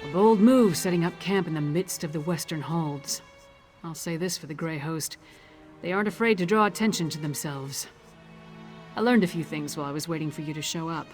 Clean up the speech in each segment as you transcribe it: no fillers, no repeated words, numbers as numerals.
A bold move setting up camp in the midst of the Western Holds. I'll say this for the Grey Host. They aren't afraid to draw attention to themselves. I learned a few things while I was waiting for you to show up.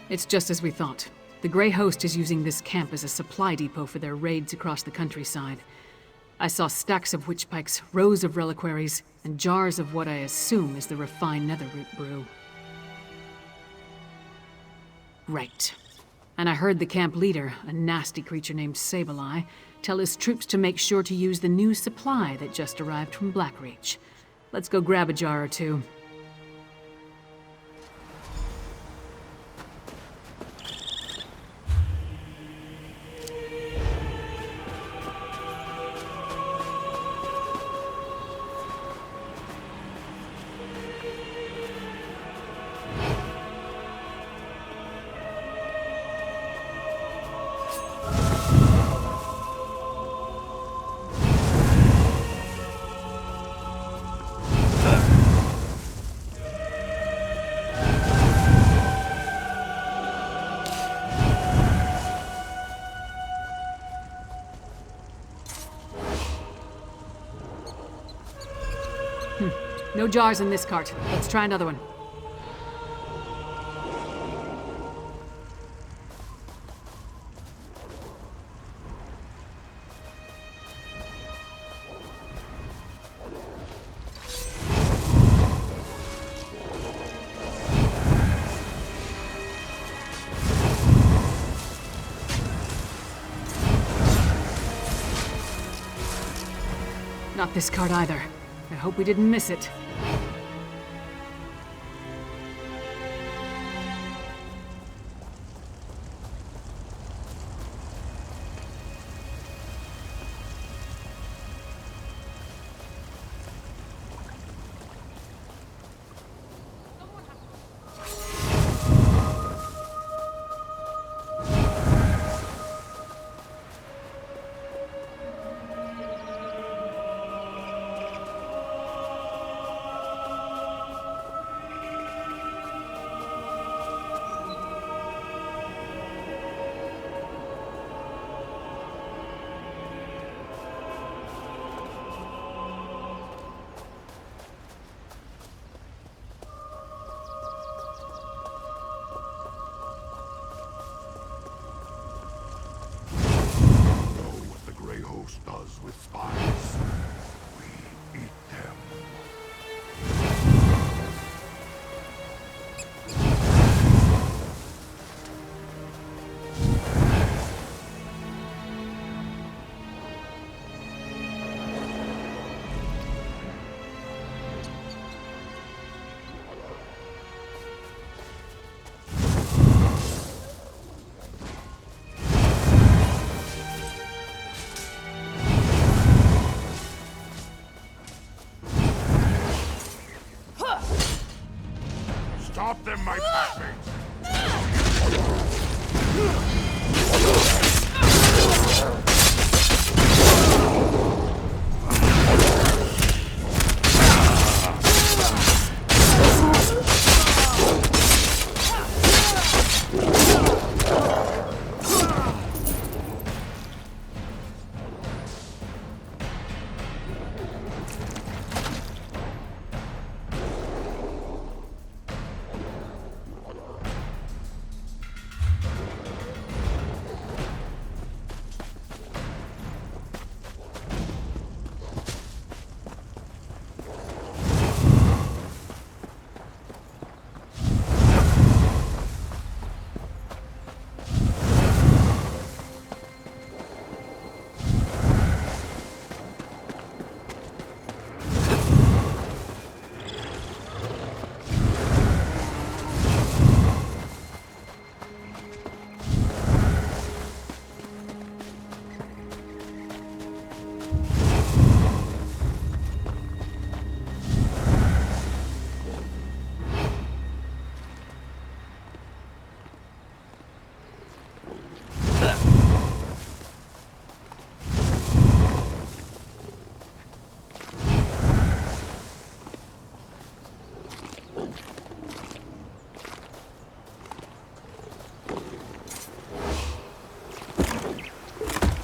It's just as we thought. The Grey Host is using this camp as a supply depot for their raids across the countryside. I saw stacks of witch pikes, rows of reliquaries, and jars of what I assume is the refined netherroot brew. Right. And I heard the camp leader, a nasty creature named Sableye, tell his troops to make sure to use the new supply that just arrived from Blackreach. Let's go grab a jar or two. No jars in this cart. Let's try another one. Not this cart either. I hope we didn't miss it.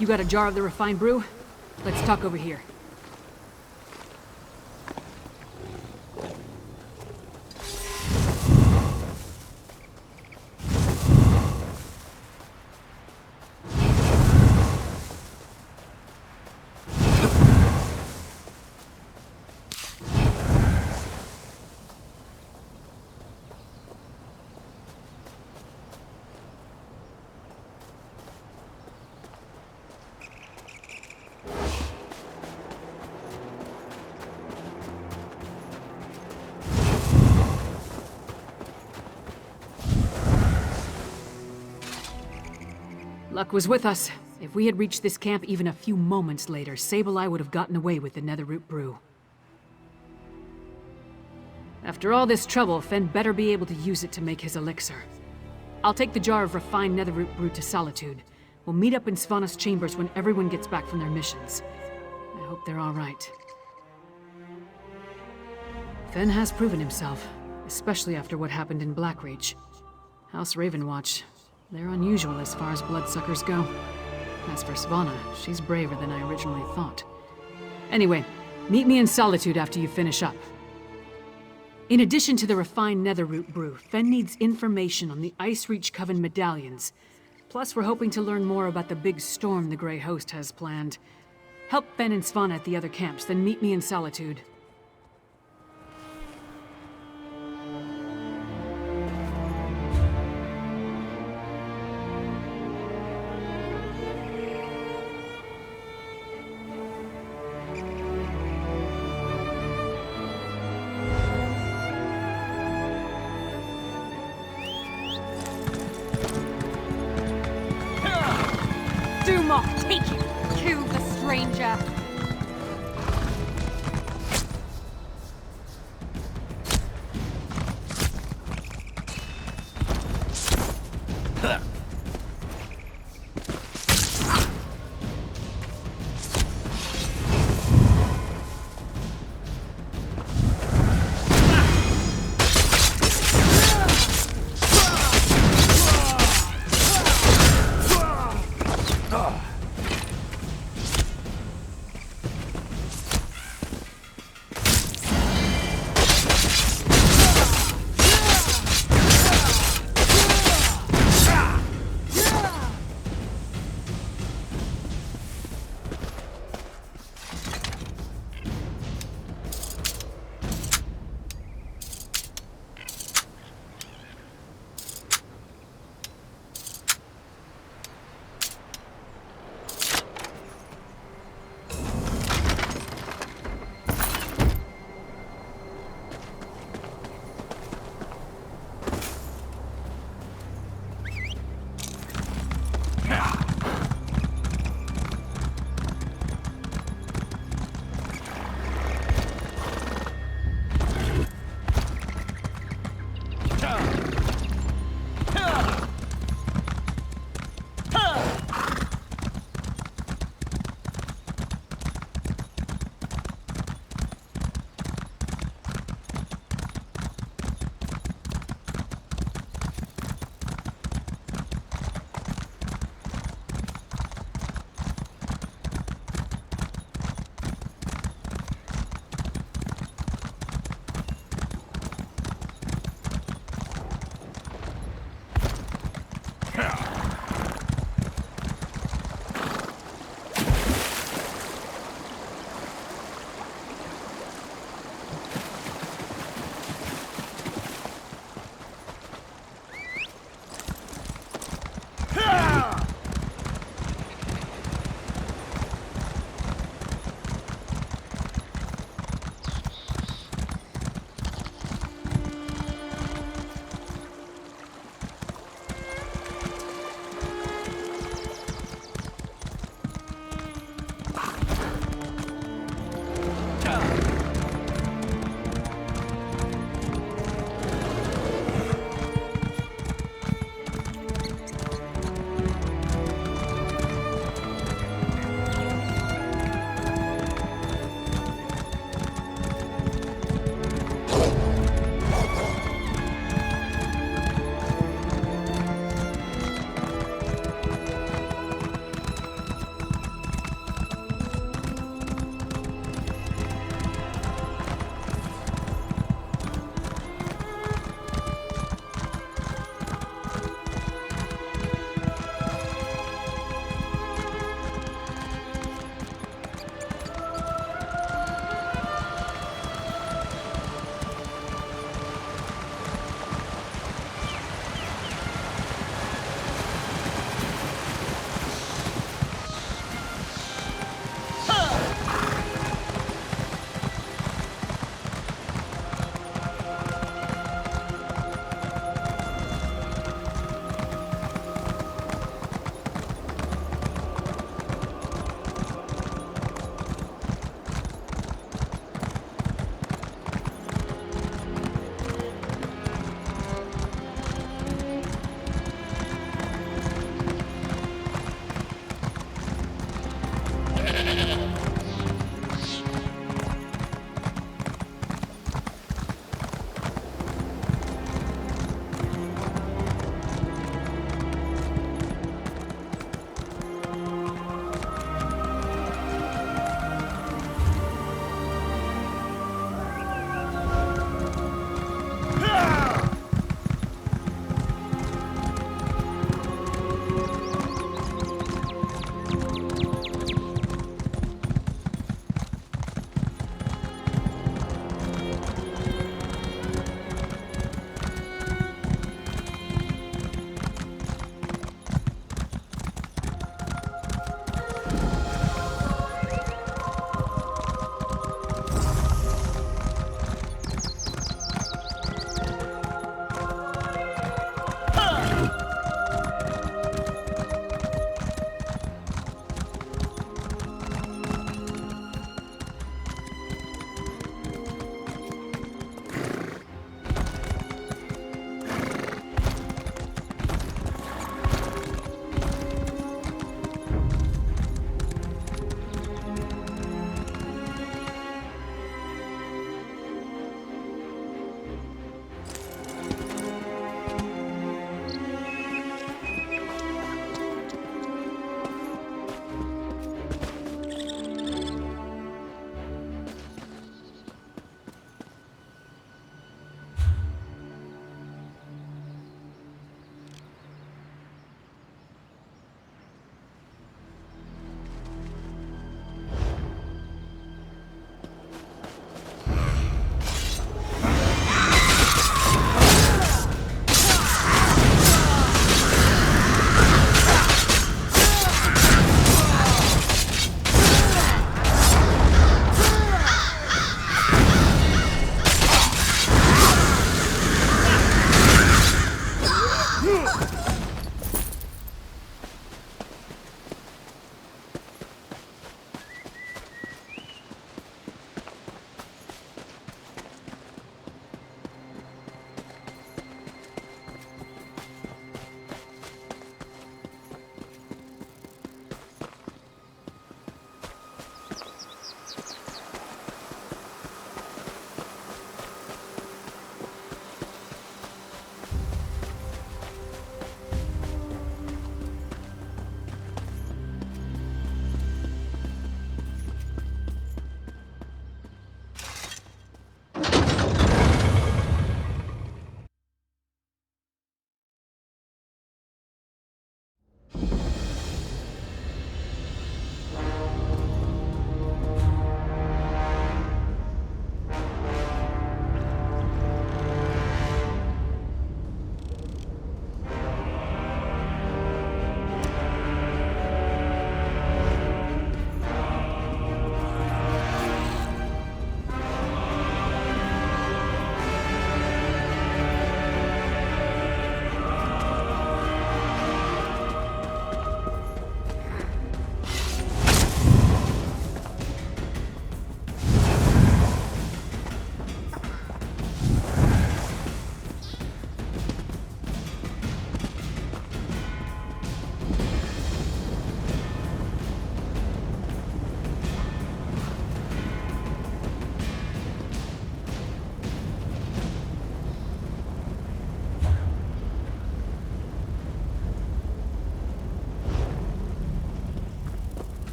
You got a jar of the refined brew? Let's talk over here. Luck was with us. If we had reached this camp even a few moments later, Sableye would have gotten away with the Netherroot brew. After all this trouble, Fen better be able to use it to make his elixir. I'll take the jar of refined Netherroot brew to Solitude. We'll meet up in Svana's chambers when everyone gets back from their missions. I hope they're all right. Fen has proven himself, especially after what happened in Blackreach. House Ravenwatch, they're unusual as far as bloodsuckers go. As for Svana, she's braver than I originally thought. Anyway, meet me in Solitude after you finish up. In addition to the refined Netherroot brew, Fen needs information on the Icereach Coven medallions. Plus, we're hoping to learn more about the big storm the Grey Host has planned. Help Fen and Svana at the other camps, then meet me in Solitude. Take it! Kill the stranger!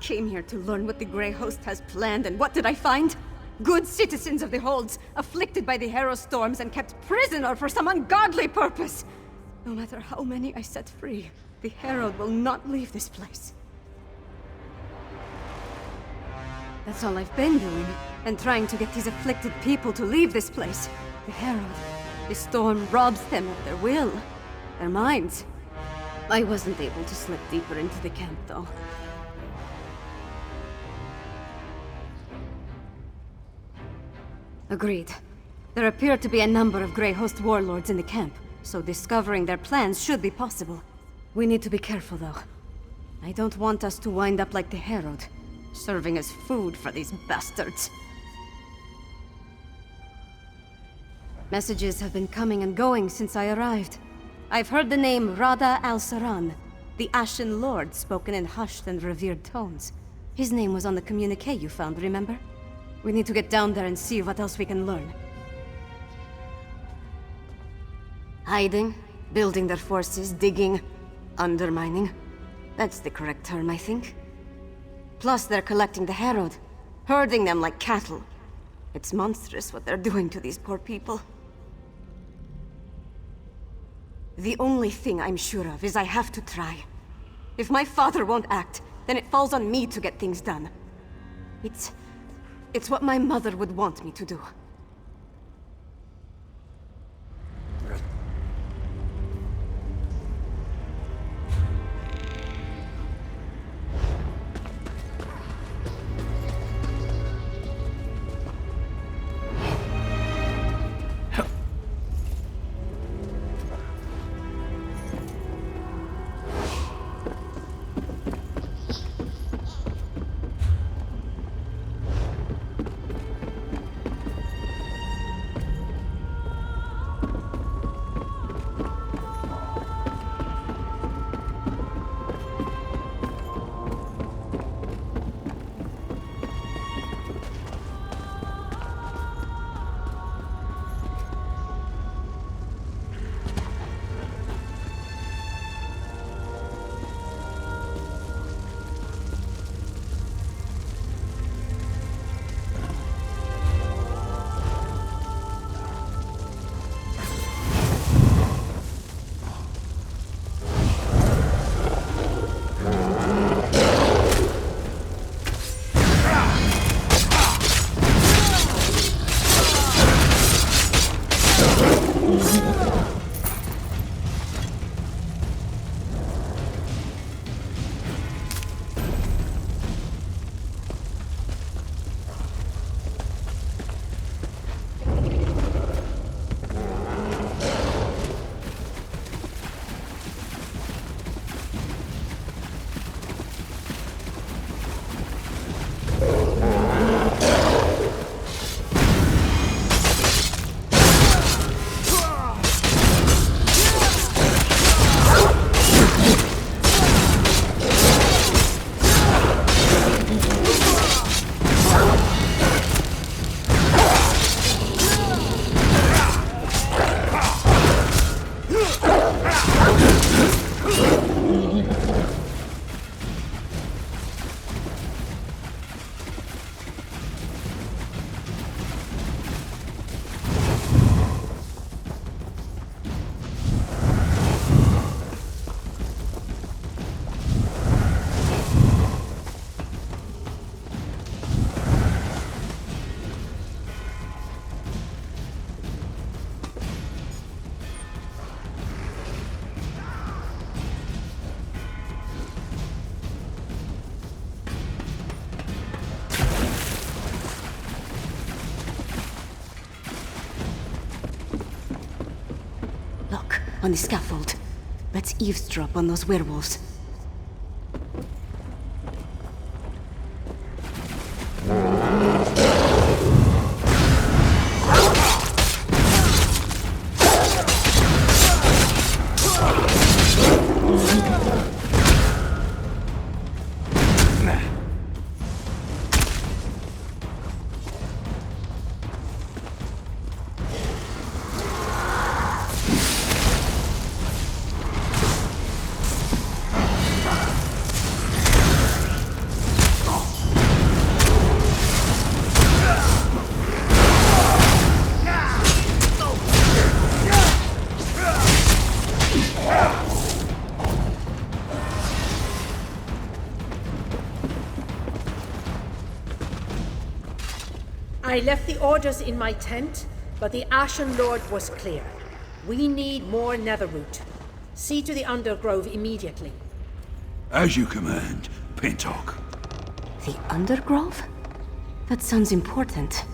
came here to learn what the Grey Host has planned, and what did I find? Good citizens of the Holds, afflicted by the Harrow storms and kept prisoner for some ungodly purpose. No matter how many I set free, the Herald will not leave this place. That's all I've been doing, and trying to get these afflicted people to leave this place. The Herald, the storm robs them of their will, their minds. I wasn't able to slip deeper into the camp, though. Agreed. There appear to be a number of Grey Host warlords in the camp, so discovering their plans should be possible. We need to be careful, though. I don't want us to wind up like the Herald, serving as food for these bastards. Messages have been coming and going since I arrived. I've heard the name Rada al-Saran, the Ashen Lord, spoken in hushed and revered tones. His name was on the communique you found, remember? We need to get down there and see what else we can learn. Hiding, building their forces, digging, undermining. That's the correct term, I think. Plus, they're collecting the Herald, herding them like cattle. It's monstrous what they're doing to these poor people. The only thing I'm sure of is I have to try. If my father won't act, then it falls on me to get things done. It's what my mother would want me to do. On the scaffold. Let's eavesdrop on those werewolves. I left the orders in my tent, but the Ashen Lord was clear. We need more netherroot. See to the Undergrove immediately. As you command, Pentok. The Undergrove? That sounds important.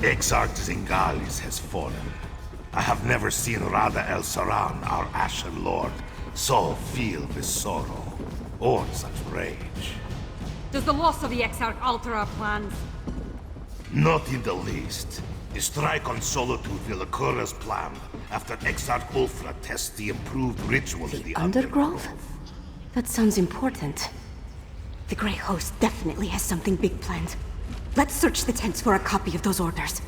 Exarch Zingalis has fallen. I have never seen Rada El Saran, our Ashen Lord, so filled with sorrow, or such rage. Does the loss of the Exarch alter our plans? Not in the least. A strike on Solitude will occur as planned after Exarch Ulfra tests the improved ritual in the Undergrove? That sounds important. The Grey Host definitely has something big planned. Let's search the tents for a copy of those orders.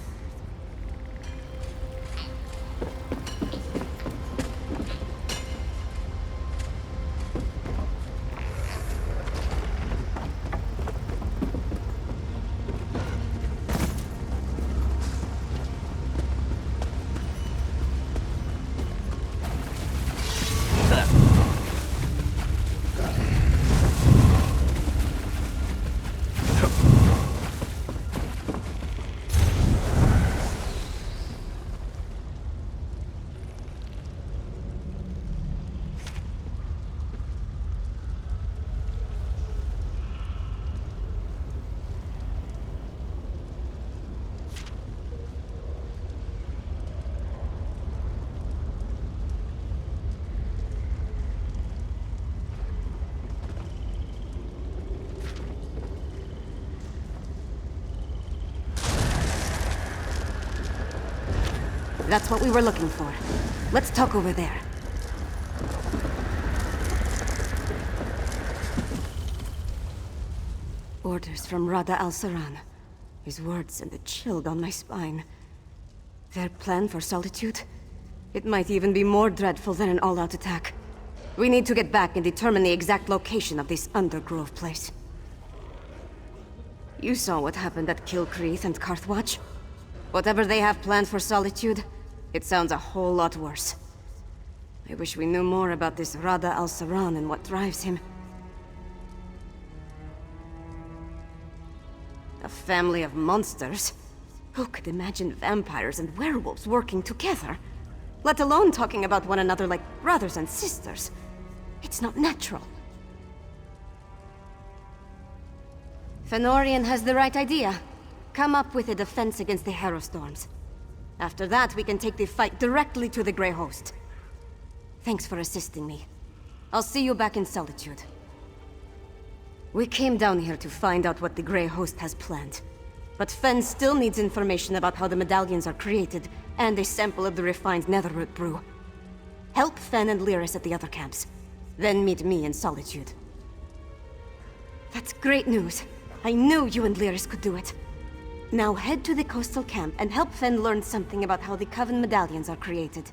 That's what we were looking for. Let's talk over there. Orders from Rada al-Saran. His words sent a chill down my spine. Their plan for Solitude? It might even be more dreadful than an all-out attack. We need to get back and determine the exact location of this Undergrove place. You saw what happened at Kilcreath and Carthwatch. Whatever they have planned for Solitude, it sounds a whole lot worse. I wish we knew more about this Rada al-Saran and what drives him. A family of monsters? Who could imagine vampires and werewolves working together? Let alone talking about one another like brothers and sisters. It's not natural. Fennorian has the right idea. Come up with a defense against the Harrowstorms. After that, we can take the fight directly to the Grey Host. Thanks for assisting me. I'll see you back in Solitude. We came down here to find out what the Grey Host has planned. But Fenn still needs information about how the medallions are created, and a sample of the refined netherroot brew. Help Fenn and Lyris at the other camps. Then meet me in Solitude. That's great news. I knew you and Lyris could do it. Now head to the coastal camp and help Fenn learn something about how the Coven medallions are created.